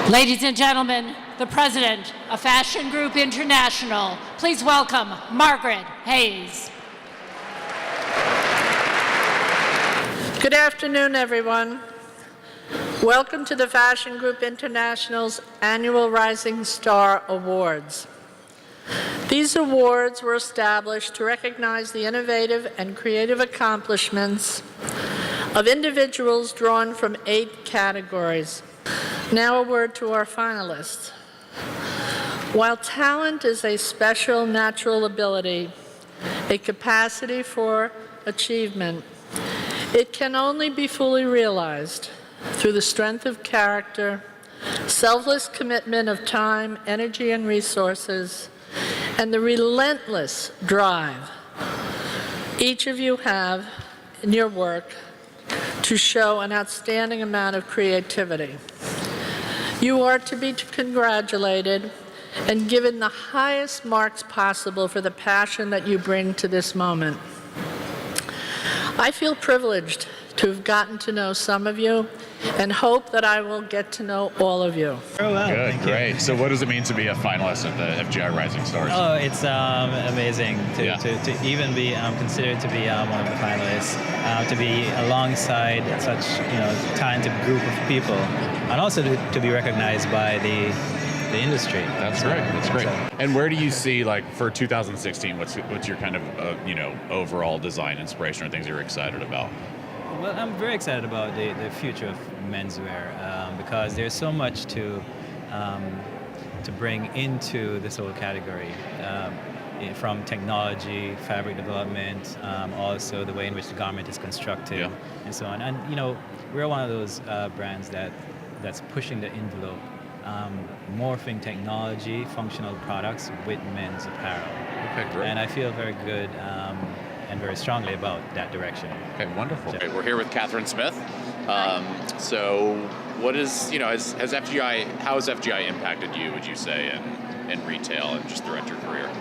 Ladies and gentlemen, the president of Fashion Group International, please welcome Margaret Hayes. Good afternoon, everyone. Welcome to the Fashion Group International's annual Rising Star Awards. These awards were established to recognize the innovative and creative accomplishments of individuals drawn from 8 categories. Now a word to our finalists. While talent is a special natural ability, a capacity for achievement, it can only be fully realized through the strength of character, selfless commitment of time, energy, and resources, and the relentless drive each of you have in your work to show an outstanding amount of creativity. You are to be congratulated and given the highest marks possible for the passion that you bring to this moment. I feel privileged to have gotten to know some of you and hope that I will get to know all of you. Oh, wow. Good, great. So what does it mean to be a finalist at the FGI Rising Stars? Oh, it's amazing to even be considered to be one of the finalists, to be alongside such talented group of people, and also to be recognized by the industry. That's great. That's great. And where do you see, like, for 2016, what's your kind of overall design inspiration or things you're excited about? Well, I'm very excited about the future of menswear because there's so much to bring into this whole category, from technology, fabric development, also the way in which the garment is constructed, and so on. And we're one of those brands that's pushing the envelope, morphing technology, functional products with men's apparel. Okay, great. And I feel very good and very strongly about that direction. Okay, wonderful. Okay, we're here with Catherine Smith. So what is, has FGI, how has FGI impacted you, would you say, in retail and just throughout your career?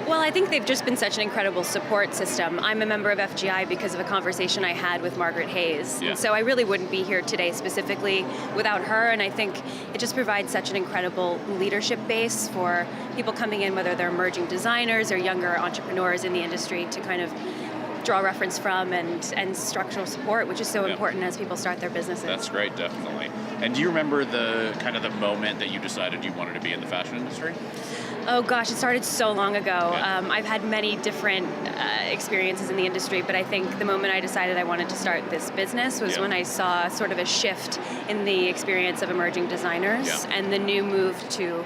Well, I think they've just been such an incredible support system. I'm a member of FGI because of a conversation I had with Margaret Hayes. Yeah. And so I really wouldn't be here today specifically without her, and I think it just provides such an incredible leadership base for people coming in, whether they're emerging designers or younger entrepreneurs in the industry, to kind of draw reference from and structural support, which is so important as people start their businesses. That's great, definitely. And do you remember the moment that you decided you wanted to be in the fashion industry? Oh gosh, it started so long ago. Yeah. I've had many different experiences in the industry, but I think the moment I decided I wanted to start this business was when I saw sort of a shift in the experience of emerging designers and the new move to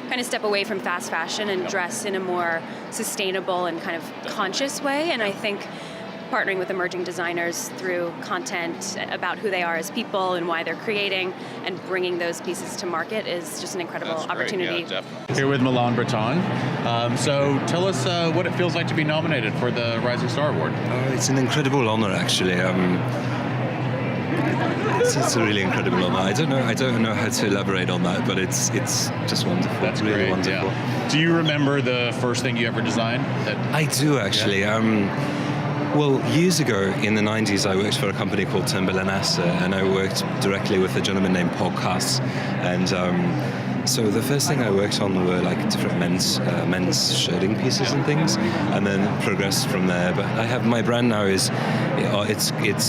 kind of step away from fast fashion and dress in a more sustainable and kind of conscious way. And I think partnering with emerging designers through content about who they are as people and why they're creating and bringing those pieces to market is just an incredible opportunity. Yeah, definitely. Here with Milan Breton. So tell us what it feels like to be nominated for the Rising Star Award. It's an incredible honor, actually. It's a really incredible honor. I don't know how to elaborate on that, but it's just wonderful. That's really great, wonderful. Yeah. Do you remember the first thing you ever designed? I do, actually. Well, years ago in the 90s, I worked for a company called Timberland Asset, and I worked directly with a gentleman named Paul Cass. And so the first thing I worked on were like different men's shirting pieces and things, and then progressed from there. But I have my brand now it's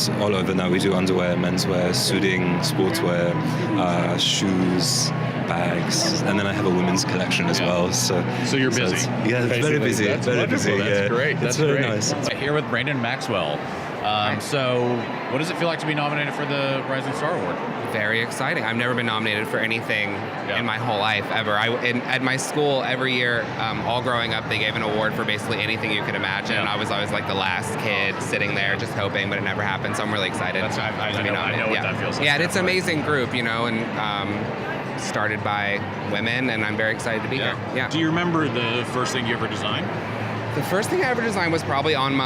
all over now. We do underwear, menswear, suiting, sportswear, shoes, bags, and then I have a women's collection as well. So you're busy. It's very busy. That's very wonderful. busy. That's great. It's very nice. Here with Brandon Maxwell. So what does it feel like to be nominated for the Rising Star Award? Very exciting. I've never been nominated for anything in my whole life, ever. At my school, every year, all growing up, they gave an award for basically anything you could imagine. And I was always like the last kid sitting there just hoping, but it never happened. So I'm really excited to be nominated. I know what that feels like. Yeah, it's an amazing group, and started by women, and I'm very excited to be here. Yeah. Do you remember the first thing you ever designed? The first thing I ever designed was probably on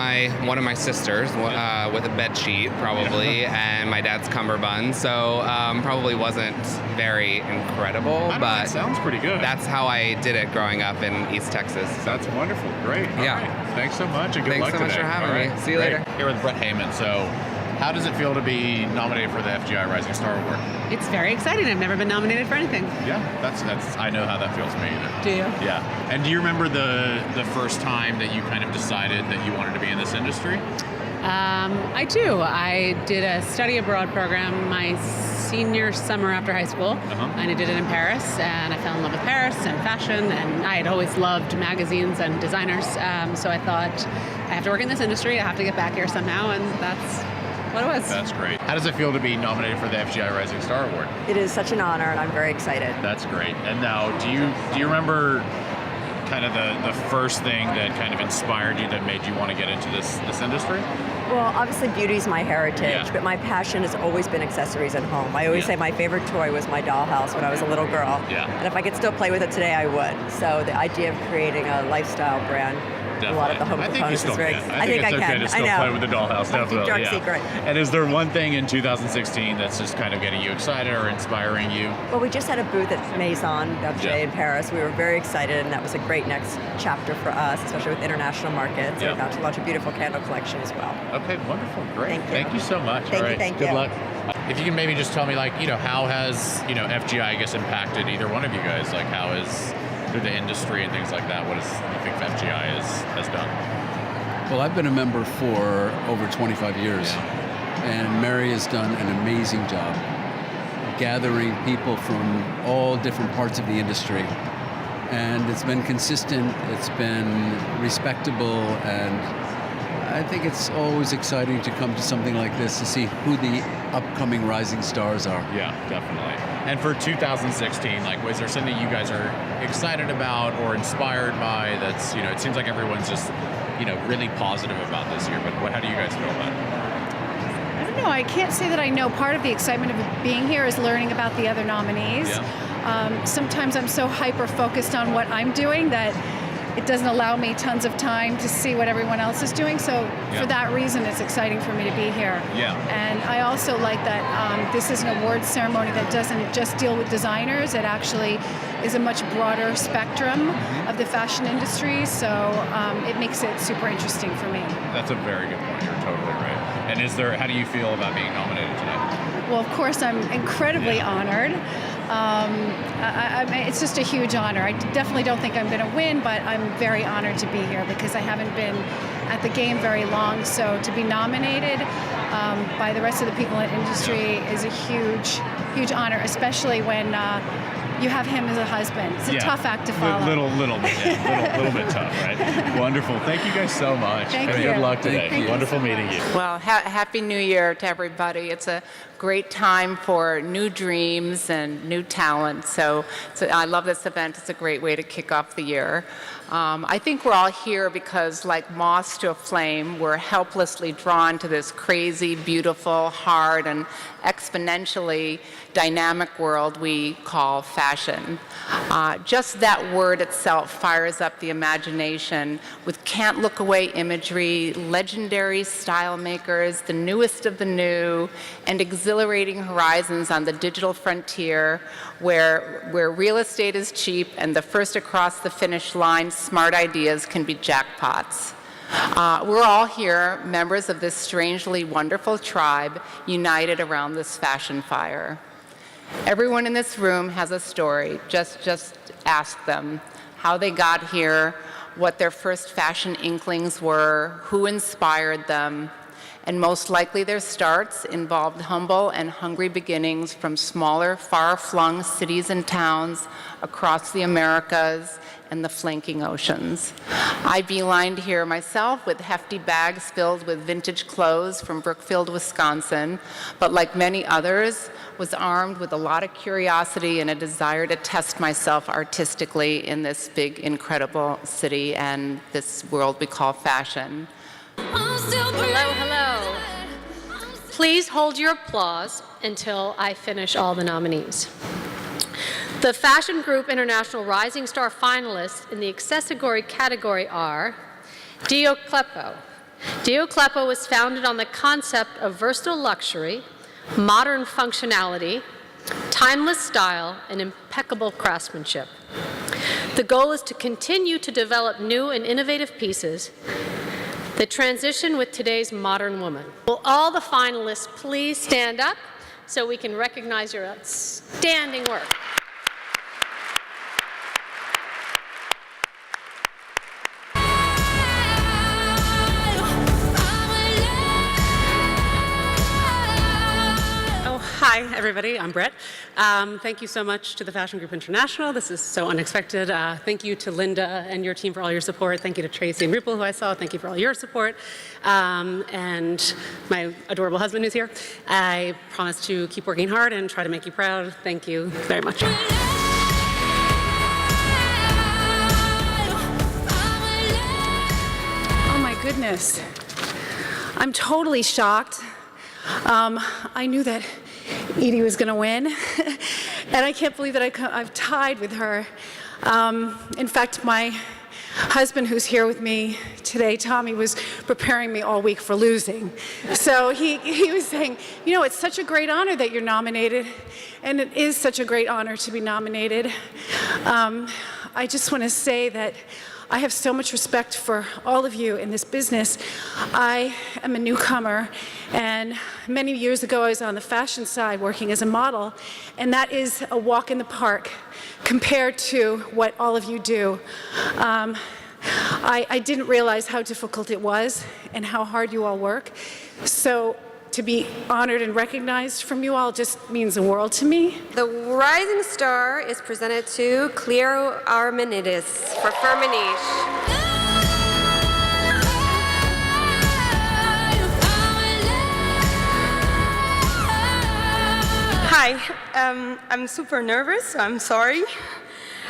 one of my sisters with a bed sheet, probably, and my dad's cummerbund. So probably wasn't very incredible, but it sounds pretty good. That's how I did it growing up in East Texas. That's wonderful. Great. All right. Thanks so much, and good luck Thanks so much today. for having me. See you later. Here with Brett Heyman. So How does it feel to be nominated for the FGI Rising Star Award? It's very exciting. I've never been nominated for anything. Yeah, that's I know how that feels to me either. Do you? Yeah. And do you remember the first time that you kind of decided that you wanted to be in this industry? I do. I did a study abroad program my senior summer after high school, and I did it in Paris, and I fell in love with Paris and fashion, and I had always loved magazines and designers, so I thought, I have to work in this industry, I have to get back here somehow, and that's what it was. That's great. How does it feel to be nominated for the FGI Rising Star Award? It is such an honor, and I'm very excited. That's great. And now, do you remember kind of the first thing that kind of inspired you that made you want to get into this industry? Well, obviously beauty is my heritage, Yeah. but my passion has always been accessories at home. I always say my favorite toy was my dollhouse when I was a little girl. Yeah. And if I could still play with it today, I would. So the idea of creating a lifestyle brand, a lot of the home I think you components still is very can. exciting. I think it's okay can. to still I know. play with the dollhouse, I'll keep definitely. dark Yeah. secret. And is there one thing in 2016 that's just kind of getting you excited or inspiring you? Well, we just had a booth at Maison Objet in Paris. We were very excited, and that was a great next chapter for us, especially with international markets. Yeah. We're about to launch a beautiful candle collection as well. Okay, wonderful, great. Thank you. So much. Thank All you, right. thank Good you. luck. If you can maybe just tell me, like, how has, FGI, I guess, impacted either one of you guys? Like, how is, through the industry and things like that, what does you think FGI has done? Well, I've been a member for over 25 years, and Mary has done an amazing job gathering people from all different parts of the industry. And it's been consistent, it's been respectable, and I think it's always exciting to come to something like this to see who the upcoming rising stars are. Yeah, definitely. And for 2016, like, was there something you guys are excited about or inspired by that's, it seems like everyone's just, really positive about this year, but how do you guys feel about it? I don't know. I can't say that I know. Part of the excitement of being here is learning about the other nominees. Yeah. Sometimes I'm so hyper-focused on what I'm doing that it doesn't allow me tons of time to see what everyone else is doing. So for that reason, it's exciting for me to be here. Yeah. And I also like that this is an awards ceremony that doesn't just deal with designers. It actually is a much broader spectrum of the fashion industry. So it makes it super interesting for me. That's a very good point. You're totally right. And how do you feel about being nominated today? Well, of course, I'm incredibly honored. It's just a huge honor. I definitely don't think I'm going to win, but I'm very honored to be here because I haven't been at the game very long. So to be nominated by the rest of the people in the industry is a huge, huge honor, especially when you have him as a husband. It's a tough act to follow. Little bit tough, right? Wonderful. Thank you guys so much. Thank and you. Good luck today. Thank you. Wonderful meeting you. Well, Happy New Year to everybody. It's a great time for new dreams and new talent. So I love this event. It's a great way to kick off the year. I think we're all here because, like moths to a flame, we're helplessly drawn to this crazy, beautiful, hard, and exponentially dynamic world we call fashion. Just that word itself fires up the imagination with can't look away imagery, legendary style makers, the newest of the new, and exhilarating horizons on the digital frontier where real estate is cheap and the first across the finish line smart ideas can be jackpots. We're all here, members of this strangely wonderful tribe, united around this fashion fire. Everyone in this room has a story. Just ask them how they got here, what their first fashion inklings were, who inspired them, and most likely their starts involved humble and hungry beginnings from smaller, far-flung cities and towns across the Americas and the flanking oceans. I beelined here myself with hefty bags filled with vintage clothes from Brookfield, Wisconsin, but like many others, was armed with a lot of curiosity and a desire to test myself artistically in this big, incredible city and this world we call fashion. Hello, hello. Please hold your applause until I finish all the nominees. The Fashion Group International Rising Star finalists in the accessory category are Dio Kleppo. Dio Kleppo was founded on the concept of versatile luxury, modern functionality, timeless style, and impeccable craftsmanship. The goal is to continue to develop new and innovative pieces The transition with today's modern woman. Will all the finalists please stand up so we can recognize your outstanding work? Hi, everybody. I'm Brett. Thank you so much to the Fashion Group International. This is so unexpected. Thank you to Linda and your team for all your support. Thank you to Tracy and Rupal, who I saw. Thank you for all your support. And my adorable husband who's here. I promise to keep working hard and try to make you proud. Thank you very much. Oh my goodness. I'm totally shocked. I knew that Edie was going to win, and I can't believe that I've tied with her. In fact, my husband, who's here with me today, Tommy, was preparing me all week for losing. So he was saying, you know, it's such a great honor that you're nominated, and it is such a great honor to be nominated. I just want to say that I have so much respect for all of you in this business. I am a newcomer, and many years ago I was on the fashion side working as a model, and that is a walk in the park compared to what all of you do. I didn't realize how difficult it was and how hard you all work. So to be honored and recognized from you all just means the world to me. The Rising Star is presented to Cleo Armenidis for Firmenich. Hi, I'm super nervous, I'm sorry.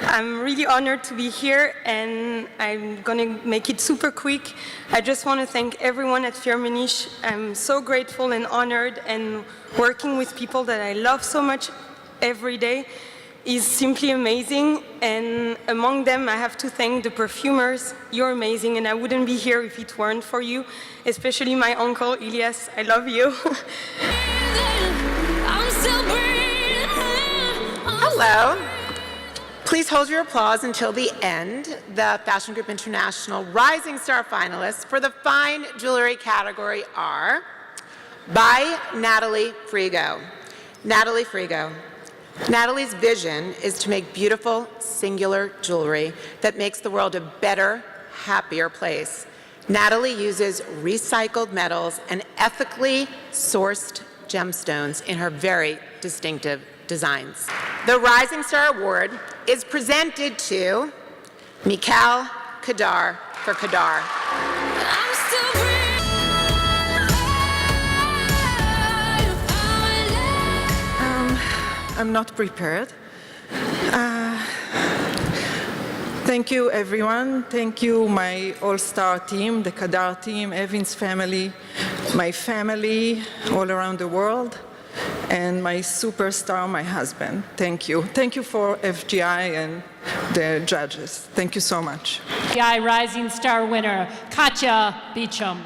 I'm really honored to be here, and I'm going to make it super quick. I just want to thank everyone at Firmenich. I'm so grateful and honored, and working with people that I love so much every day is simply amazing. And among them, I have to thank the perfumers. You're amazing, and I wouldn't be here if it weren't for you, especially my uncle, Elias. I love you. Hello. Please hold your applause until the end. The Fashion Group International Rising Star finalists for the fine jewelry category are by Natalie Frigo. Natalie Frigo. Natalie's vision is to make beautiful, singular jewelry that makes the world a better, happier place. Natalie uses recycled metals and ethically sourced gemstones in her very distinctive designs. The Rising Star Award is presented to Mikal Kadar for Kadar. I'm not prepared. Thank you, everyone. Thank you, my all-star team, the Kadar team, Evin's family, my family all around the world, and my superstar, my husband. Thank you. Thank you for FGI and the judges. Thank you so much. FGI Rising Star winner, Katja Beecham.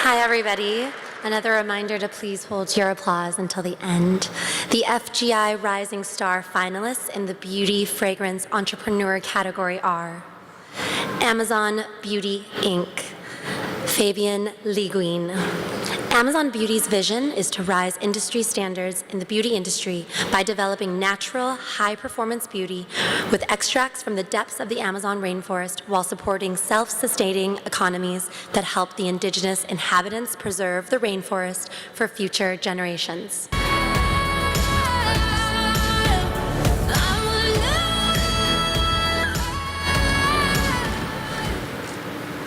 Hi, everybody. Another reminder to please hold your applause until the end. The FGI Rising Star finalists in the Beauty Fragrance Entrepreneur category are Amazon Beauty Inc., Fabian Liguin. Amazon Beauty's vision is to rise industry standards in the beauty industry by developing natural, high-performance beauty with extracts from the depths of the Amazon rainforest while supporting self-sustaining economies that help the indigenous inhabitants preserve the rainforest for future generations.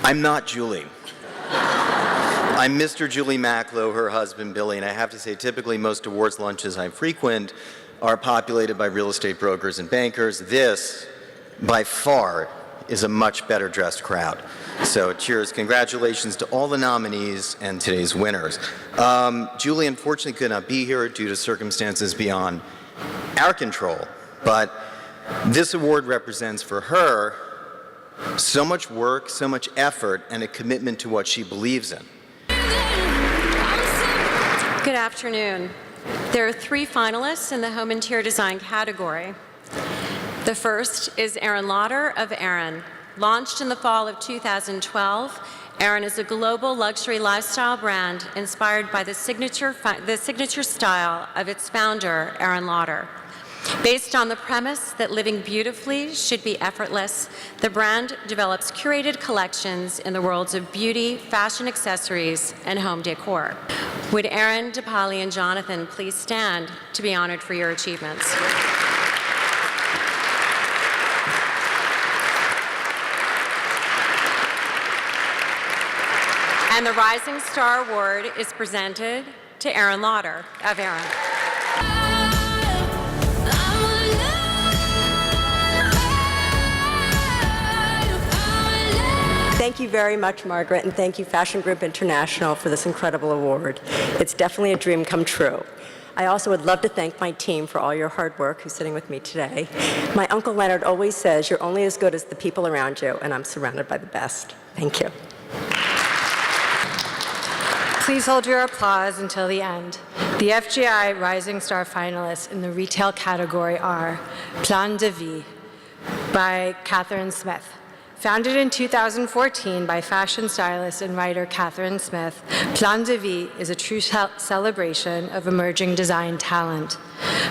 I'm not Julie. I'm Mr. Julie Macklow, her husband Billy, and I have to say typically most awards lunches I frequent are populated by real estate brokers and bankers. This, by far, is a much better dressed crowd. So cheers, congratulations to all the nominees and today's winners. Julie unfortunately could not be here due to circumstances beyond our control, but this award represents for her so much work, so much effort, and a commitment to what she believes in. Good afternoon. There are 3 finalists in the Home Interior Design category. The first is Aaron Lauder of Aaron. Launched in the fall of 2012, Erin is a global luxury lifestyle brand inspired by the signature style of its founder, Erin Lauder. Based on the premise that living beautifully should be effortless, the brand develops curated collections in the worlds of beauty, fashion accessories, and home decor. Would Erin, Dipali, and Jonathan please stand to be honored for your achievements? And the Rising Star Award is presented to Erin Lauder of Erin. Thank you very much, Margaret, and thank you, Fashion Group International, for this incredible award. It's definitely a dream come true. I also would love to thank my team for all your hard work, who's sitting with me today. My Uncle Leonard always says, you're only as good as the people around you, and I'm surrounded by the best. Thank you. Please hold your applause until the end. The FGI Rising Star finalists in the retail category are Plan de Vie by Catherine Smith. Founded in 2014 by fashion stylist and writer Catherine Smith, Plan de Vie is a true celebration of emerging design talent.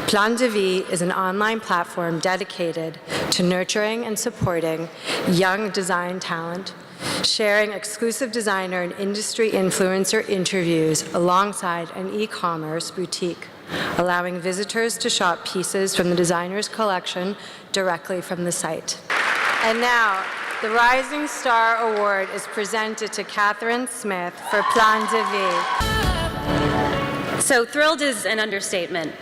Plan de Vie is an online platform dedicated to nurturing and supporting young design talent, sharing exclusive designer and industry influencer interviews alongside an e-commerce boutique, allowing visitors to shop pieces from the designer's collection directly from the site. And now, the Rising Star Award is presented to Catherine Smith for Plan de Vie. So thrilled is an understatement.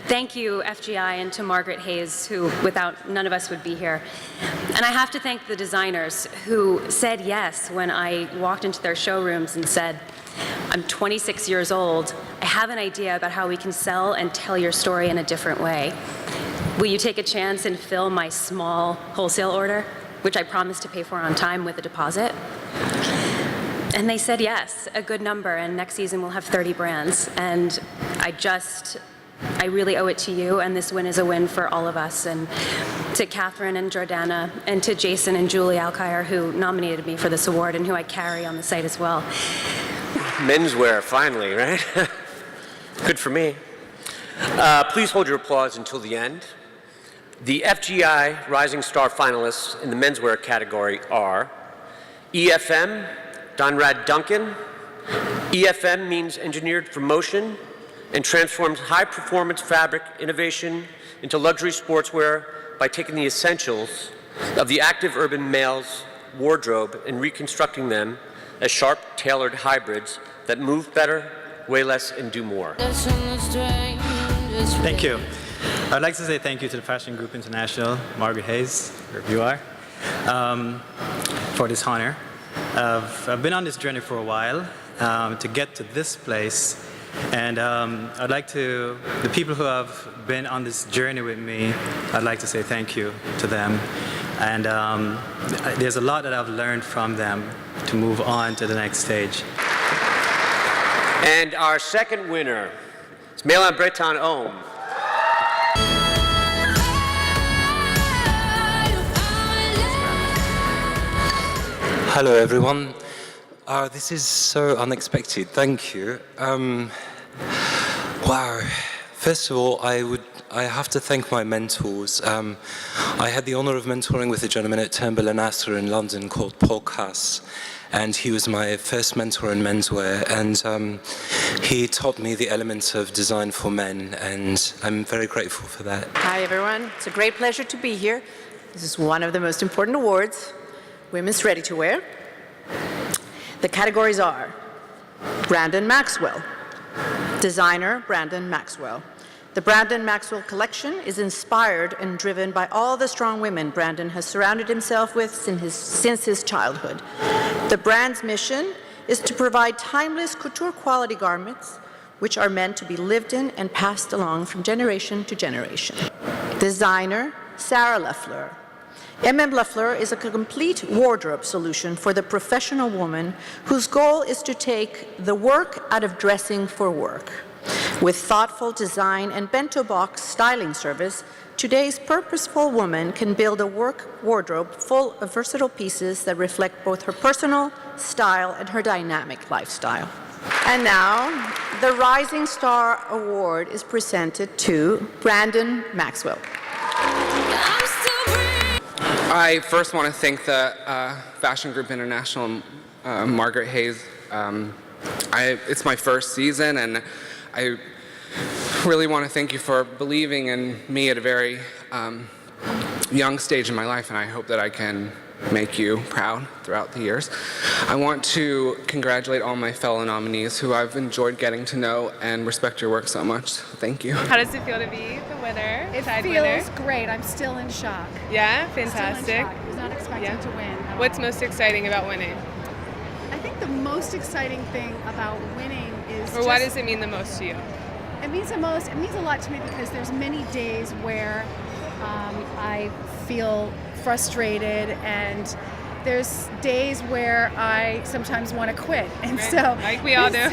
Thank you, FGI, and to Margaret Hayes, who without none of us would be here. And I have to thank the designers who said yes when I walked into their showrooms and said, I'm 26 years old. I have an idea about how we can sell and tell your story in a different way. Will you take a chance and fill my small wholesale order, which I promised to pay for on time with a deposit? And they said yes, a good number, and next season we'll have 30 brands. And I really owe it to you, and this win is a win for all of us, and to Catherine and Jordana, and to Jason and Julie Alkire, who nominated me for this award and who I carry on the site as well. Menswear, finally, right? Good for me. Please hold your applause until the end. The FGI Rising Star finalists in the menswear category are EFM, Donrad Duncan. EFM means engineered for motion and transforms high-performance fabric innovation into luxury sportswear by taking the essentials of the active urban male's wardrobe and reconstructing them as sharp, tailored hybrids that move better, weigh less, and do more. Thank you. I'd like to say thank you to the Fashion Group International, Margaret Hayes, wherever you are, for this honor. I've been on this journey for a while to get to this place, and I'd like to, the people who have been on this journey with me, I'd like to say thank you to them. And there's a lot that I've learned from them to move on to the next stage. And our second winner is Mélan Breton Homme. Hello, everyone. This is so unexpected. Thank you. Wow. First of all, I have to thank my mentors. I had the honor of mentoring with a gentleman at Timberland Astor in London called Paul Cass, and he was my first mentor in menswear, and he taught me the elements of design for men, and I'm very grateful for that. Hi, everyone. It's a great pleasure to be here. This is one of the most important awards, Women's Ready-to-Wear. The categories are Brandon Maxwell, designer Brandon Maxwell. The Brandon Maxwell collection is inspired and driven by all the strong women Brandon has surrounded himself with since his childhood. The brand's mission is to provide timeless couture quality garments which are meant to be lived in and passed along from generation to generation. Designer Sarah Leffler. Leffler is a complete wardrobe solution for the professional woman whose goal is to take the work out of dressing for work. With thoughtful design and bento box styling service, today's purposeful woman can build a work wardrobe full of versatile pieces that reflect both her personal style and her dynamic lifestyle. And now, the Rising Star Award is presented to Brandon Maxwell. I first want to thank the Fashion Group International, Margaret Hayes. It's my first season, and I really want to thank you for believing in me at a very young stage in my life, and I hope that I can make you proud throughout the years. I want to congratulate all my fellow nominees who I've enjoyed getting to know and respect your work so much. Thank you. How does it feel to be the winner? It side feels winner? great. I'm still in shock. Yeah, Still in fantastic. shock. I was not expecting to win. at What's all. most exciting about winning? I think the most exciting thing about winning is Or why does it mean the most to you? It means the most. It means a lot to me because there's many days where I feel frustrated, and there's days where I sometimes want to quit, and Right. so Like we all do.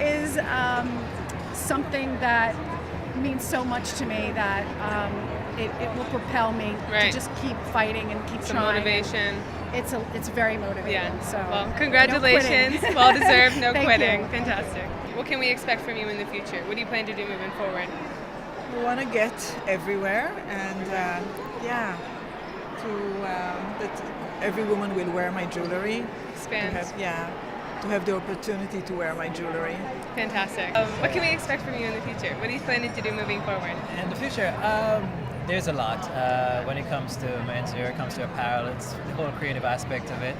is something that means so much to me that it will propel me Right. to just keep fighting and keep It's a trying. motivation. It's very motivating. Yeah. So Well, no congratulations. quitting. Well deserved. No Thank quitting. you. Fantastic. What can we expect from you in the future? What do you plan to do moving forward? We want to get everywhere, and that every woman will wear my jewelry. Expand. To have the opportunity to wear my jewelry. Fantastic. What can we expect from you in the future? What are you planning to do moving forward? In the future, there's a lot. When it comes to menswear, it comes to apparel, it's the whole creative aspect of it.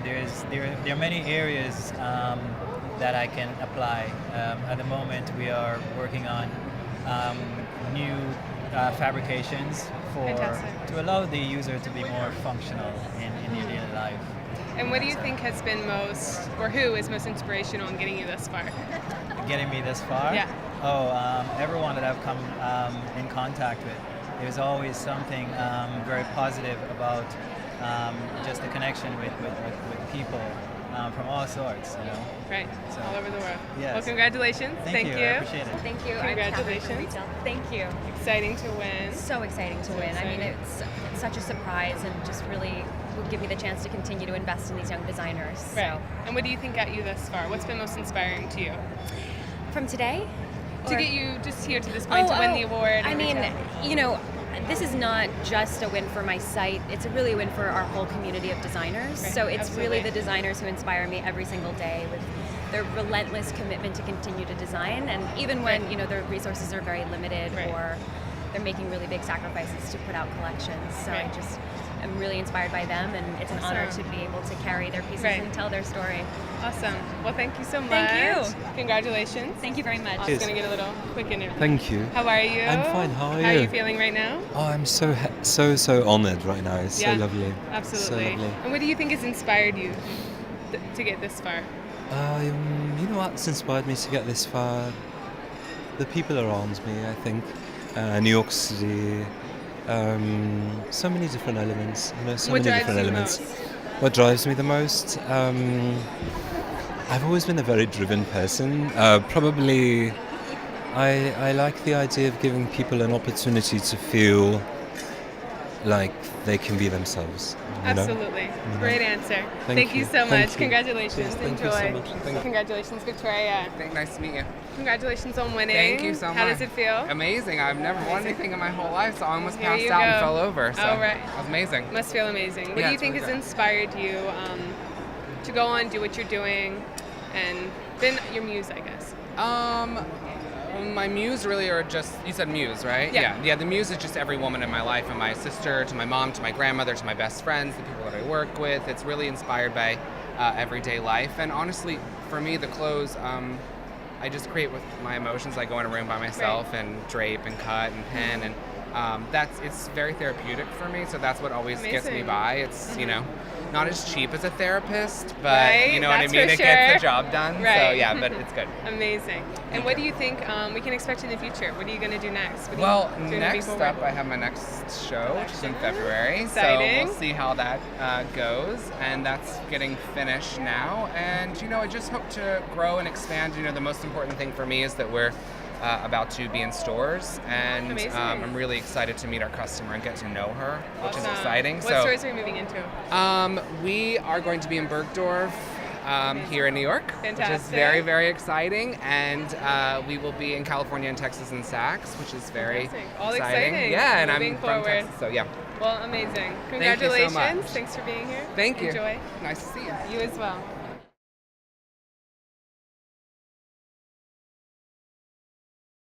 There are many areas that I can apply. At the moment, we are working on new fabrications to allow the user to be more functional in their daily life. And what do you think has been most, or who is most inspirational in getting you this far? Getting me this far? Yeah. Everyone that I've come in contact with, there's always something very positive about just the connection with people from all sorts, you know. Right, So, all over the world. yes. Well, congratulations. Thank you, I appreciate it. Thank you. Congratulations. Thank you. Exciting to win. So exciting to win. I mean, it's such a surprise and just really will give me the chance to continue to invest in these young designers. Right. And what do you think got you this far? What's been most inspiring to you? From today? To Or- get you just here to this point to win the award. I and mean, everything. you know, this is not just a win for my site, it's really a win for our whole community of designers. Right, So it's absolutely. really the designers who inspire me every single day with their relentless commitment to continue to design, and even when, you know, their resources are very limited or they're making really big sacrifices to put out collections. So I just am really inspired by them, and it's an honor to Awesome. be able to carry their pieces Right. and tell their story. Awesome. Well, thank you so much. Thank you. Congratulations. Thank you very much. I was going to get a little quick interview. Thank you. How are you? I'm fine. How are How are you? you feeling right now? Oh, I'm so honored right now. It's Yeah, so lovely. Absolutely. So lovely. And what do you think has inspired you to get this far? You know what's inspired me to get this far? The people around me, I think. New York City. So many different elements. You know, so What many drives different you the elements. most? What drives me the most? I've always been a very driven person. Probably, I like the idea of giving people an opportunity to feel like they can be themselves. You know? Absolutely. You know? Great answer. Thank you you. so Thank much. you. Congratulations. Yes, thank you Enjoy. so much. Thank you. Congratulations, Victoria. Nice to meet you. Congratulations on winning. Thank you so much. How does it feel? Amazing. I've never won anything in my whole life, so I almost Here passed you out and go. fell over. So Oh, right. that was amazing. Must feel amazing. What Yeah, do you it's think really has good. inspired you to go on, do what you're doing, and been your muse, I guess? My muse really are just, you said muse, right? Yeah. The muse is just every woman in my life, from my sister to my mom to my grandmother to my best friends, the people that I work with. It's really inspired by everyday life. And honestly, for me, the clothes, I just create with my emotions. I go in a room by myself and drape and cut and pen, and it's very therapeutic for me. So that's what always gets me Amazing. by. It's not as cheap as a therapist, but Right, you know what I that's mean. for It gets sure. the job done. So Right. yeah, but it's good. Amazing. And what do you think we can expect in the future? What are you going to do next? What are Well, you doing next moving forward? up, I have my next show, which is in February. Exciting. So we'll see how that goes, and that's getting finished now. And I just hope to grow and expand. The most important thing for me is that we're about to be in stores, and Amazing. I'm really excited to meet our customer and get to know her, which is Awesome. exciting. What So, stores are you moving into? we are going to be in Bergdorf here in New York, which is Fantastic. very, very exciting, and we will be in California and Texas and Saks, which is very Fantastic. All exciting. exciting. Yeah, and Moving I'm from forward. Texas, so yeah. Well, amazing. you so Congratulations. much. Thanks for being here. Thank you. Enjoy. Nice to see you. You as well.